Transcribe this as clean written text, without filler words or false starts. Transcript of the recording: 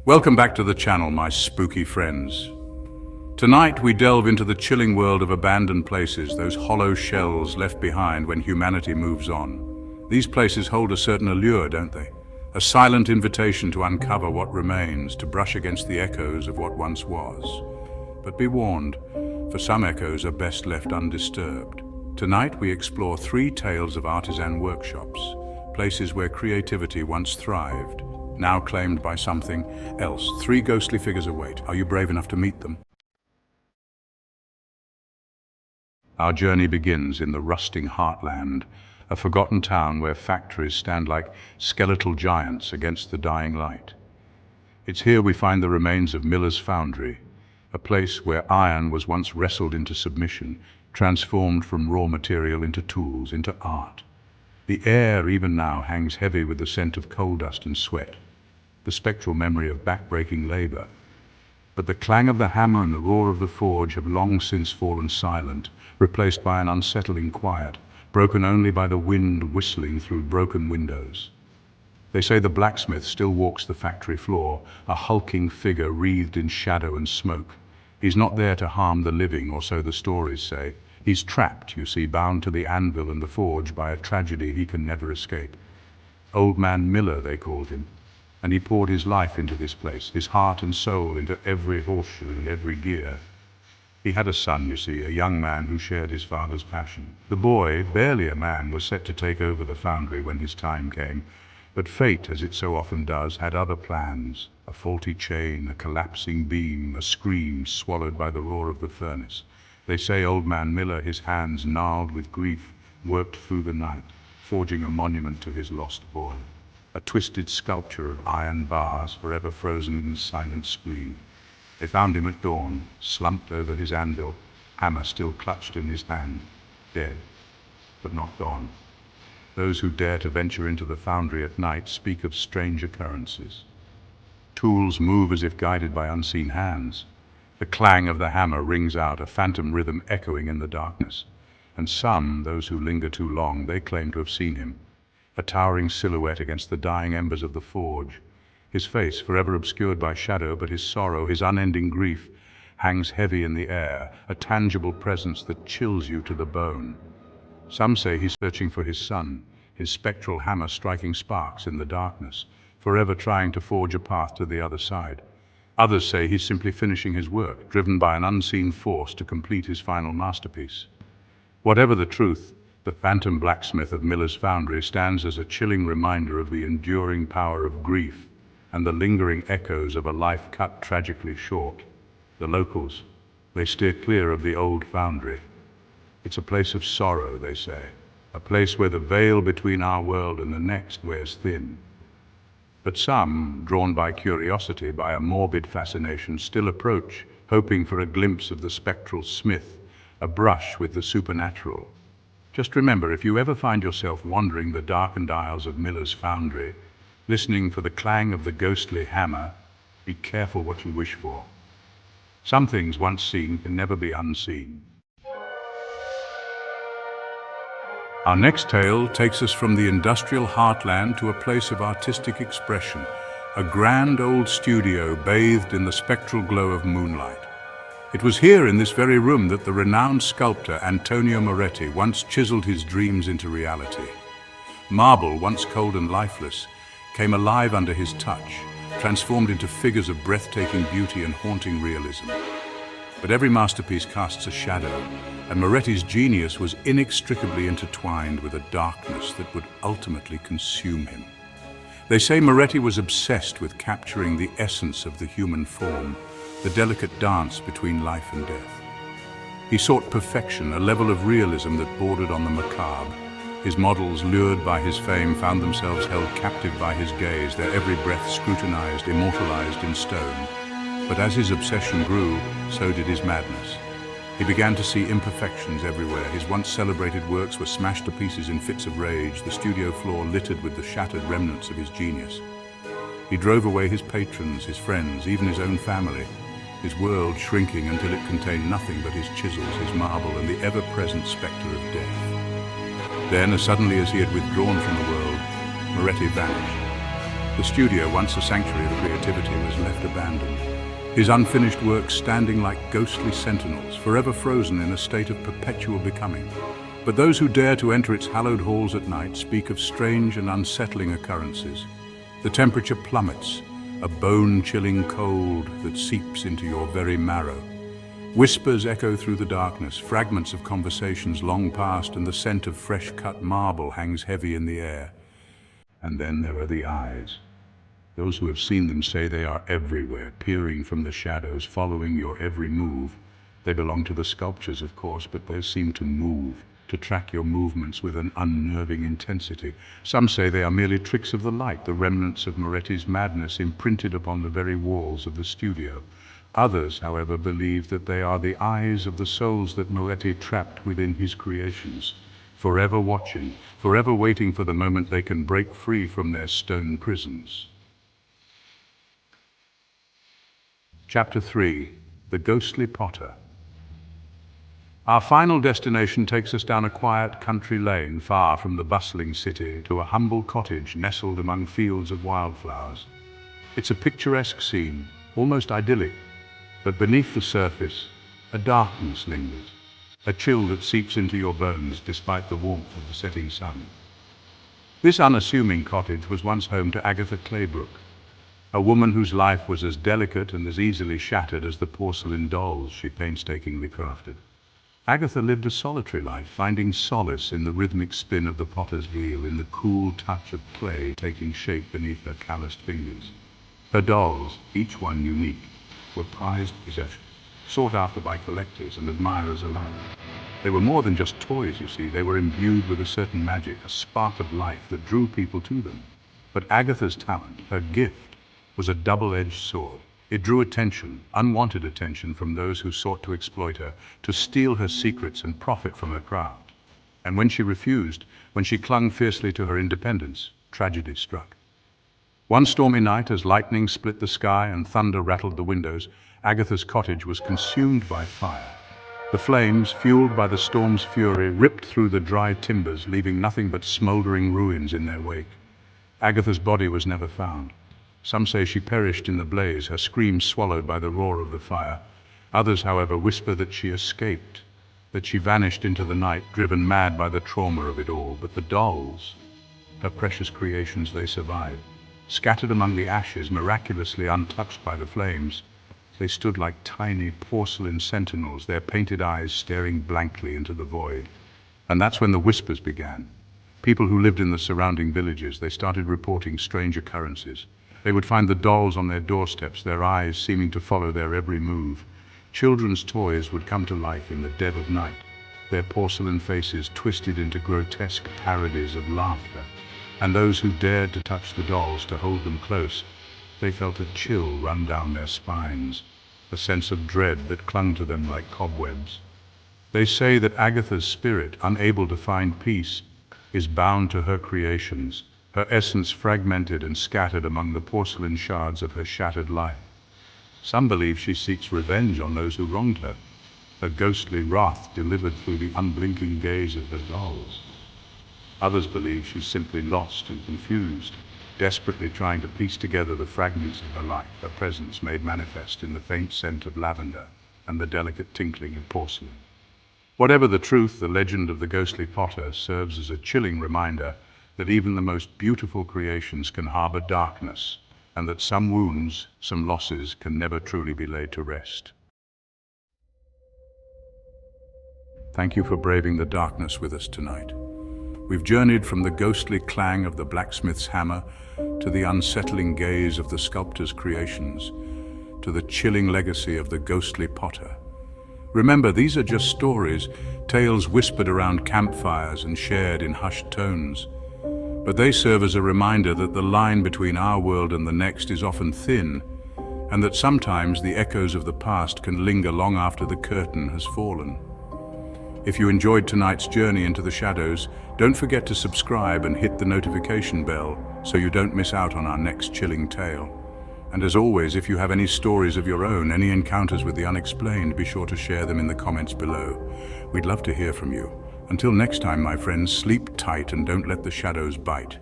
Welcome back to the channel, my spooky friends. Tonight we delve into the chilling world of abandoned places, those hollow shells left behind when humanity moves on. These places hold a certain allure, don't they? A silent invitation to uncover what remains, to brush against the echoes of what once was. But be warned, for some echoes are best left undisturbed. Tonight we explore 3 tales of artisan workshops, places where creativity once thrived, now claimed by something else. 3 ghostly figures await. Are you brave enough to meet them? Our journey begins in the rusting heartland, a forgotten town where factories stand like skeletal giants against the dying light. It's here we find the remains of Miller's Foundry, a place where iron was once wrestled into submission, transformed from raw material into tools, into art. The air even now hangs heavy with the scent of coal dust and sweat, the spectral memory of back-breaking labor. But the clang of the hammer and the roar of the forge have long since fallen silent, replaced by an unsettling quiet, broken only by the wind whistling through broken windows. They say the blacksmith still walks the factory floor, a hulking figure wreathed in shadow and smoke. He's not there to harm the living, or so the stories say. He's trapped, you see, bound to the anvil and the forge by a tragedy he can never escape. Old Man Miller, they called him, and he poured his life into this place, his heart and soul into every horseshoe and every gear. He had a son, you see, a young man who shared his father's passion. The boy, barely a man, was set to take over the foundry when his time came. But fate, as it so often does, had other plans. A faulty chain, a collapsing beam, a scream swallowed by the roar of the furnace. They say Old Man Miller, his hands gnarled with grief, worked through the night, forging a monument to his lost boy. A twisted sculpture of iron bars, forever frozen in silent scream. They found him at dawn, slumped over his anvil, hammer still clutched in his hand, dead, but not gone. Those who dare to venture into the foundry at night speak of strange occurrences. Tools move as if guided by unseen hands. The clang of the hammer rings out, a phantom rhythm echoing in the darkness. And some, those who linger too long, they claim to have seen him, a towering silhouette against the dying embers of the forge. His face, forever obscured by shadow, but his sorrow, his unending grief, hangs heavy in the air, a tangible presence that chills you to the bone. Some say he's searching for his son, his spectral hammer striking sparks in the darkness, forever trying to forge a path to the other side. Others say he's simply finishing his work, driven by an unseen force to complete his final masterpiece. Whatever the truth, the phantom blacksmith of Miller's Foundry stands as a chilling reminder of the enduring power of grief and the lingering echoes of a life cut tragically short. The locals, they steer clear of the old foundry. It's a place of sorrow, they say, a place where the veil between our world and the next wears thin. But some, drawn by curiosity, by a morbid fascination, still approach, hoping for a glimpse of the spectral smith, a brush with the supernatural. Just remember, if you ever find yourself wandering the darkened aisles of Miller's Foundry, listening for the clang of the ghostly hammer, be careful what you wish for. Some things once seen can never be unseen. Our next tale takes us from the industrial heartland to a place of artistic expression, a grand old studio bathed in the spectral glow of moonlight. It was here in this very room that the renowned sculptor Antonio Moretti once chiseled his dreams into reality. Marble, once cold and lifeless, came alive under his touch, transformed into figures of breathtaking beauty and haunting realism. But every masterpiece casts a shadow, and Moretti's genius was inextricably intertwined with a darkness that would ultimately consume him. They say Moretti was obsessed with capturing the essence of the human form, the delicate dance between life and death. He sought perfection, a level of realism that bordered on the macabre. His models, lured by his fame, found themselves held captive by his gaze, their every breath scrutinized, immortalized in stone. But as his obsession grew, so did his madness. He began to see imperfections everywhere. His once celebrated works were smashed to pieces in fits of rage, the studio floor littered with the shattered remnants of his genius. He drove away his patrons, his friends, even his own family, his world shrinking until it contained nothing but his chisels, his marble, and the ever-present specter of death. Then, as suddenly as he had withdrawn from the world, Moretti vanished. The studio, once a sanctuary of creativity, was left abandoned. His unfinished works standing like ghostly sentinels, forever frozen in a state of perpetual becoming. But those who dare to enter its hallowed halls at night speak of strange and unsettling occurrences. The temperature plummets, a bone-chilling cold that seeps into your very marrow. Whispers echo through the darkness, fragments of conversations long past, and the scent of fresh-cut marble hangs heavy in the air. And then there are the eyes. Those who have seen them say they are everywhere, peering from the shadows, following your every move. They belong to the sculptures, of course, but they seem to move, to track your movements with an unnerving intensity. Some say they are merely tricks of the light, the remnants of Moretti's madness imprinted upon the very walls of the studio. Others, however, believe that they are the eyes of the souls that Moretti trapped within his creations, forever watching, forever waiting for the moment they can break free from their stone prisons. Chapter 3. The Ghostly Potter. Our final destination takes us down a quiet country lane far from the bustling city to a humble cottage nestled among fields of wildflowers. It's a picturesque scene, almost idyllic, but beneath the surface, a darkness lingers, a chill that seeps into your bones despite the warmth of the setting sun. This unassuming cottage was once home to Agatha Claybrook, a woman whose life was as delicate and as easily shattered as the porcelain dolls she painstakingly crafted. Agatha lived a solitary life, finding solace in the rhythmic spin of the potter's wheel, in the cool touch of clay taking shape beneath her calloused fingers. Her dolls, each one unique, were prized possessions, sought after by collectors and admirers alike. They were more than just toys, you see. They were imbued with a certain magic, a spark of life that drew people to them. But Agatha's talent, her gift, was a double-edged sword. It drew attention, unwanted attention, from those who sought to exploit her, to steal her secrets and profit from her craft. And when she refused, when she clung fiercely to her independence, tragedy struck. One stormy night, as lightning split the sky and thunder rattled the windows, Agatha's cottage was consumed by fire. The flames, fueled by the storm's fury, ripped through the dry timbers, leaving nothing but smoldering ruins in their wake. Agatha's body was never found. Some say she perished in the blaze, her screams swallowed by the roar of the fire. Others, however, whisper that she escaped, that she vanished into the night, driven mad by the trauma of it all. But the dolls, her precious creations, they survived. Scattered among the ashes, miraculously untouched by the flames, they stood like tiny porcelain sentinels, their painted eyes staring blankly into the void. And that's when the whispers began. People who lived in the surrounding villages, they started reporting strange occurrences. They would find the dolls on their doorsteps, their eyes seeming to follow their every move. Children's toys would come to life in the dead of night, their porcelain faces twisted into grotesque parodies of laughter. And those who dared to touch the dolls, to hold them close, they felt a chill run down their spines, a sense of dread that clung to them like cobwebs. They say that Agatha's spirit, unable to find peace, is bound to her creations, her essence fragmented and scattered among the porcelain shards of her shattered life. Some believe she seeks revenge on those who wronged her, her ghostly wrath delivered through the unblinking gaze of her dolls. Others believe she's simply lost and confused, desperately trying to piece together the fragments of her life, her presence made manifest in the faint scent of lavender and the delicate tinkling of porcelain. Whatever the truth, the legend of the ghostly potter serves as a chilling reminder that even the most beautiful creations can harbor darkness, and that some wounds, some losses, can never truly be laid to rest. Thank you for braving the darkness with us tonight. We've journeyed from the ghostly clang of the blacksmith's hammer to the unsettling gaze of the sculptor's creations, to the chilling legacy of the ghostly potter. Remember, these are just stories, tales whispered around campfires and shared in hushed tones. But they serve as a reminder that the line between our world and the next is often thin, and that sometimes the echoes of the past can linger long after the curtain has fallen. If you enjoyed tonight's journey into the shadows, don't forget to subscribe and hit the notification bell so you don't miss out on our next chilling tale. And as always, if you have any stories of your own, any encounters with the unexplained, be sure to share them in the comments below. We'd love to hear from you. Until next time, my friends, sleep tight and don't let the shadows bite.